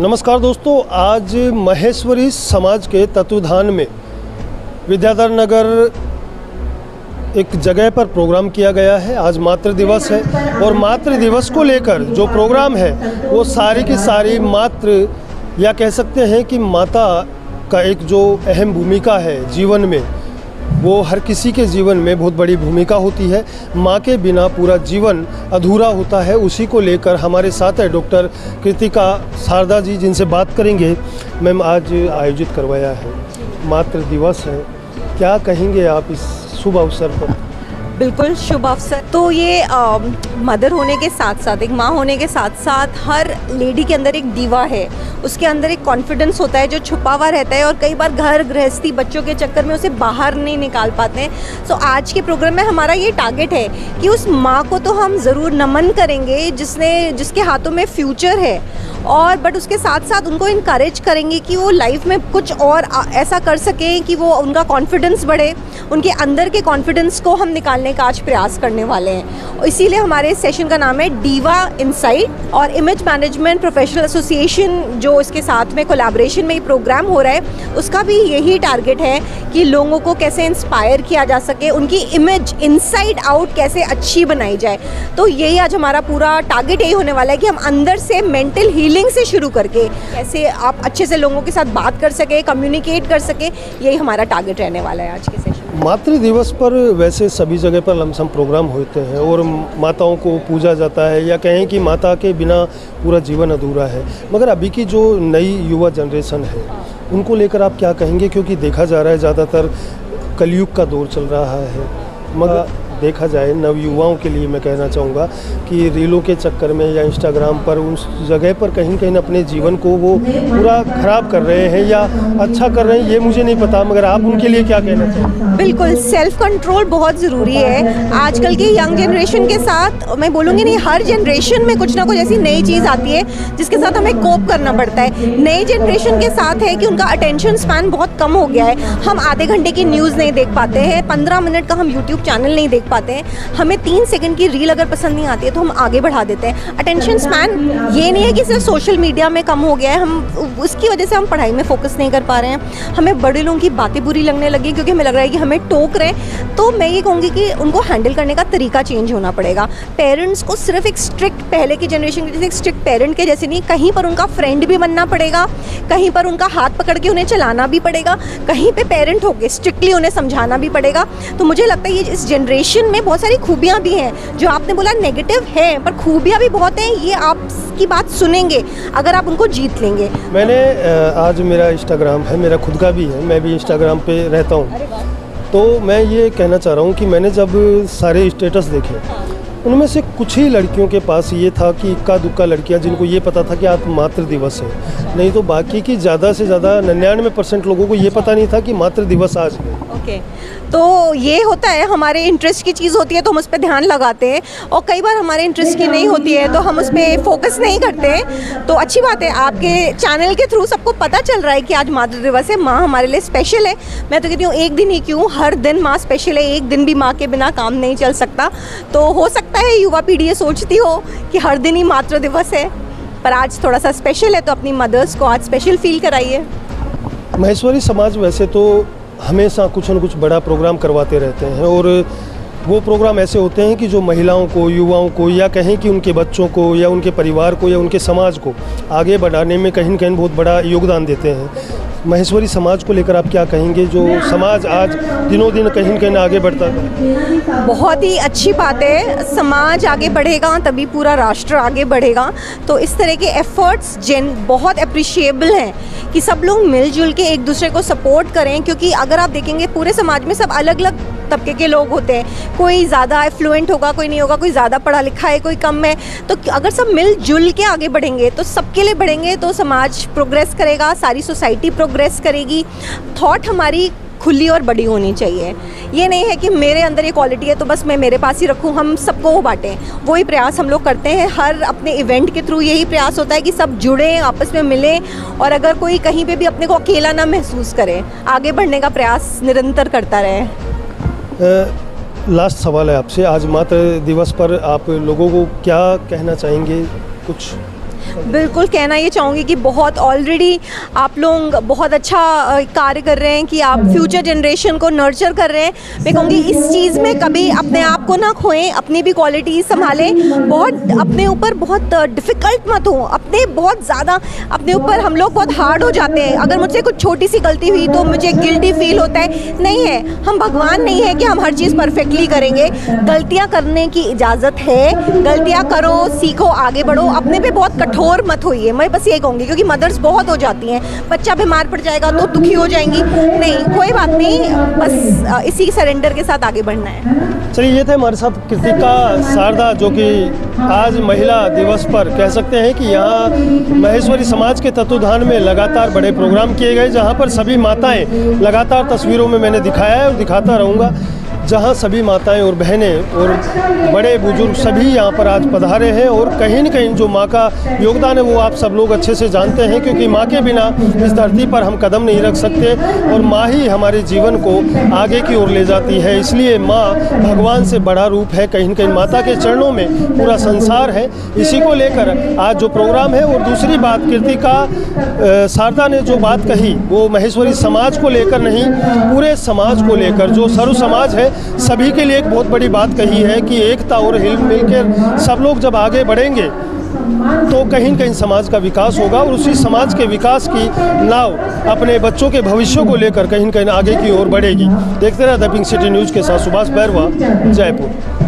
नमस्कार दोस्तों, आज महेश्वरी समाज के तत्वाधान में विद्याधर नगर एक जगह पर प्रोग्राम किया गया है। आज मातृ दिवस है और मातृ दिवस को लेकर जो प्रोग्राम है वो सारी की सारी मातृ या कह सकते हैं कि माता का एक जो अहम भूमिका है जीवन में, वो हर किसी के जीवन में बहुत बड़ी भूमिका होती है। माँ के बिना पूरा जीवन अधूरा होता है। उसी को लेकर हमारे साथ है डॉक्टर कृतिका शारदा जी, जिनसे बात करेंगे। मैम, आज आयोजित करवाया है, मातृ दिवस है, क्या कहेंगे आप इस शुभ अवसर पर? बिल्कुल शुभ अवसर। तो ये मदर होने के साथ साथ, एक माँ होने के साथ साथ हर लेडी के अंदर एक दीवा है, उसके अंदर एक कॉन्फिडेंस होता है जो छुपा हुआ रहता है और कई बार घर गृहस्थी बच्चों के चक्कर में उसे बाहर नहीं निकाल पाते हैं। सो आज के प्रोग्राम में हमारा ये टारगेट है कि उस माँ को तो हम ज़रूर नमन करेंगे जिसके हाथों में फ्यूचर है, और बट उसके साथ साथ उनको इनकरेज करेंगे कि वो लाइफ में कुछ और ऐसा कर सकें कि वो उनका कॉन्फिडेंस बढ़े। उनके अंदर के कॉन्फिडेंस को हम निकालने का आज प्रयास करने वाले हैं। इसीलिए हमारे सेशन का नाम है डीवा इनसाइट, और इमेज मैनेजमेंट प्रोफेशनल एसोसिएशन जो इसके साथ में कोलैबोरेशन में ये प्रोग्राम हो रहा है, उसका भी यही टारगेट है कि लोगों को कैसे इंस्पायर किया जा सके, उनकी इमेज इनसाइड आउट कैसे अच्छी बनाई जाए। तो यही आज हमारा पूरा टारगेट यही होने वाला है कि हम अंदर से मेंटल हीलिंग से शुरू करके कैसे आप अच्छे से लोगों के साथ बात कर सके, कम्युनिकेट कर सके, यही हमारा टारगेट रहने वाला है आज के सेशन। मातृ दिवस पर वैसे सभी जगह पर लमसम प्रोग्राम होते हैं और माताओं को पूजा जाता है, या कहें कि माता के बिना पूरा जीवन अधूरा है। मगर अभी की जो नई युवा जनरेशन है, उनको लेकर आप क्या कहेंगे? क्योंकि देखा जा रहा है ज़्यादातर कलयुग का दौर चल रहा है। मगर देखा जाए नवयुवाओं के लिए मैं कहना चाहूँगा कि रीलों के चक्कर में या इंस्टाग्राम पर उस जगह पर कहीं कहीं अपने जीवन को वो पूरा ख़राब कर रहे हैं या अच्छा कर रहे हैं, ये मुझे नहीं पता। मगर आप उनके लिए क्या कहना चाहेंगे? बिल्कुल, सेल्फ कंट्रोल बहुत ज़रूरी है। आजकल की यंग जनरेशन के साथ मैं बोलूँगी नहीं, हर जनरेशन में कुछ ना कुछ ऐसी नई चीज़ आती है जिसके साथ हमें कोप करना पड़ता है। नई जनरेशन के साथ है कि उनका अटेंशन स्पैन बहुत कम हो गया है। हम आधे घंटे की न्यूज़ नहीं देख पाते हैं, 15 मिनट का हम यूट्यूब चैनल नहीं देख पाते हैं। हमें 3 सेकंड की रील अगर पसंद नहीं आती है तो हम आगे बढ़ा देते हैं। अटेंशन स्पैन ये नहीं है कि सिर्फ सोशल मीडिया में कम हो गया है, हम उसकी वजह से हम पढ़ाई में फोकस नहीं कर पा रहे हैं। हमें बड़े लोगों की बातें बुरी लगने लगी क्योंकि हमें लग रहा है कि हमें टोक रहे हैं। तो मैं ये कहूँगी कि उनको हैंडल करने का तरीका चेंज होना पड़ेगा। पेरेंट्स को सिर्फ एक स्ट्रिक्ट, पहले की जनरेशन के जैसे एक स्ट्रिक्ट पेरेंट के जैसे नहीं, कहीं पर उनका फ्रेंड भी बनना पड़ेगा, कहीं पर उनका हाथ पकड़ के उन्हें चलाना भी पड़ेगा, कहीं पे पेरेंट होके स्ट्रिक्टली उन्हें समझाना भी पड़ेगा। तो मुझे लगता है ये इस जनरेशन में बहुत सारी खूबियाँ भी हैं। जो आपने बोला नेगेटिव है, पर खूबियाँ भी बहुत हैं। ये आपकी बात सुनेंगे अगर आप उनको जीत लेंगे। मैंने आज मेरा इंस्टाग्राम है, मेरा खुद का भी है, मैं भी इंस्टाग्राम पे रहता हूँ। तो मैं ये कहना चाह रहा हूँ कि मैंने जब सारे स्टेटस देखे, उनमें से कुछ ही लड़कियों के पास ये था कि इक्का दुक्का लड़कियां जिनको ये पता था कि आज मातृ दिवस है, नहीं तो बाकी की ज़्यादा से ज़्यादा 99% लोगों को ये पता नहीं था कि मातृ दिवस आज है। ओके, तो ये होता है, हमारे इंटरेस्ट की चीज़ होती है तो हम उस पर ध्यान लगाते हैं, और कई बार हमारे इंटरेस्ट की नहीं होती है तो हम उस पर फोकस नहीं करते। तो अच्छी बात है, आपके चैनल के थ्रू सबको पता चल रहा है कि आज मातृ दिवस है, माँ हमारे लिए स्पेशल है। मैं तो कहती हूँ एक दिन ही क्यों, हर दिन माँ स्पेशल है। एक दिन भी माँ के बिना काम नहीं चल सकता। तो हो सकता है युवा पीढ़ी ये सोचती हो कि हर दिन ही मातृ दिवस है, पर आज थोड़ा सा स्पेशल है, तो अपनी मदर्स को आज स्पेशल फील कराइए। महेश्वरी समाज वैसे तो हमेशा कुछ न कुछ बड़ा प्रोग्राम करवाते रहते हैं, और वो प्रोग्राम ऐसे होते हैं कि जो महिलाओं को, युवाओं को, या कहें कि उनके बच्चों को या उनके परिवार को या उनके समाज को आगे बढ़ाने में कहीं न कहीं बहुत बड़ा योगदान देते हैं। महेश्वरी समाज को लेकर आप क्या कहेंगे, जो समाज आज दिनों दिन कहीं न कहीं आगे बढ़ता है? बहुत ही अच्छी बात है, समाज आगे बढ़ेगा तभी पूरा राष्ट्र आगे बढ़ेगा। तो इस तरह के एफर्ट्स बहुत अप्रिशिएबल हैं कि सब लोग मिलजुल के एक दूसरे को सपोर्ट करें। क्योंकि अगर आप देखेंगे पूरे समाज में सब अलग अलग तबके के लोग होते हैं, कोई ज़्यादा एफ्लुएंट होगा, कोई नहीं होगा, कोई ज़्यादा पढ़ा लिखा है, कोई कम है। तो अगर सब मिलजुल के आगे बढ़ेंगे, तो सबके लिए बढ़ेंगे, तो समाज प्रोग्रेस करेगा, सारी सोसाइटी प्रोग्रेस करेगी। थॉट हमारी खुली और बड़ी होनी चाहिए। ये नहीं है कि मेरे अंदर ये क्वालिटी है तो बस मैं मेरे पास ही रखूँ, हम सबको वो बांटें। वही प्रयास हम लोग करते हैं हर अपने इवेंट के थ्रू। यही प्रयास होता है कि सब जुड़ें, आपस में मिलें, और अगर कोई कहीं पे भी अपने को अकेला ना महसूस करे, आगे बढ़ने का प्रयास निरंतर करता रहे। लास्ट सवाल है आपसे, आज मातृ दिवस पर आप लोगों को क्या कहना चाहेंगे? कुछ बिल्कुल कहना ये चाहूँगी कि बहुत ऑलरेडी आप लोग बहुत अच्छा कार्य कर रहे हैं कि आप फ्यूचर जनरेशन को नर्चर कर रहे हैं। मैं कहूँगी इस चीज़ में कभी अपने आप को ना खोएं, अपनी भी क्वालिटीज़ संभालें, बहुत अपने ऊपर बहुत डिफ़िकल्ट मत हो, अपने बहुत ज़्यादा अपने ऊपर हम लोग बहुत हार्ड हो जाते हैं। अगर मुझसे कुछ छोटी सी गलती हुई तो मुझे गिल्टी फील होता है, नहीं है, हम भगवान नहीं है कि हम हर चीज़ परफेक्टली करेंगे। गलतियाँ करने की इजाज़त है, गलतियाँ करो, सीखो, आगे बढ़ो, अपने पे बहुत कठोर मत होइए। मैं बस ये कहूँगी क्योंकि मदर्स बहुत हो जाती हैं, बच्चा बीमार पड़ जाएगा तो दुखी हो जाएंगी, नहीं कोई बात नहीं, बस इसी सरेंडर के साथ आगे बढ़ना है। चलिए, ये थे हमारे साथ कृतिका शारदा, जो कि आज महिला दिवस पर कह सकते हैं कि यहाँ महेश्वरी समाज के तत्वाधान में लगातार बड़े प्रोग्राम किए गए, जहाँ पर सभी माताएं लगातार तस्वीरों में मैंने दिखाया है और दिखाता रहूँगा, जहाँ सभी माताएं और बहनें और बड़े बुजुर्ग सभी यहाँ पर आज पधारे हैं। और कहीं न कहीं जो माँ का योगदान है वो आप सब लोग अच्छे से जानते हैं, क्योंकि माँ के बिना इस धरती पर हम कदम नहीं रख सकते और माँ ही हमारे जीवन को आगे की ओर ले जाती है। इसलिए माँ भगवान से बड़ा रूप है, कहीं न कहीं माता के चरणों में पूरा संसार है। इसी को लेकर आज जो प्रोग्राम है। और दूसरी बात, कृतिका शारदा ने जो बात कही वो महेश्वरी समाज को लेकर नहीं, पूरे समाज को लेकर, जो सर्व समाज है सभी के लिए एक बहुत बड़ी बात कही है कि एकता और हिल मिलकर सब लोग जब आगे बढ़ेंगे तो कहीं न कहीं समाज का विकास होगा और उसी समाज के विकास की नाव अपने बच्चों के भविष्य को लेकर कहीं न कहीं आगे की ओर बढ़ेगी। देखते रहे द पिंक सिटी न्यूज़ के साथ सुभाष बैरवा, जयपुर।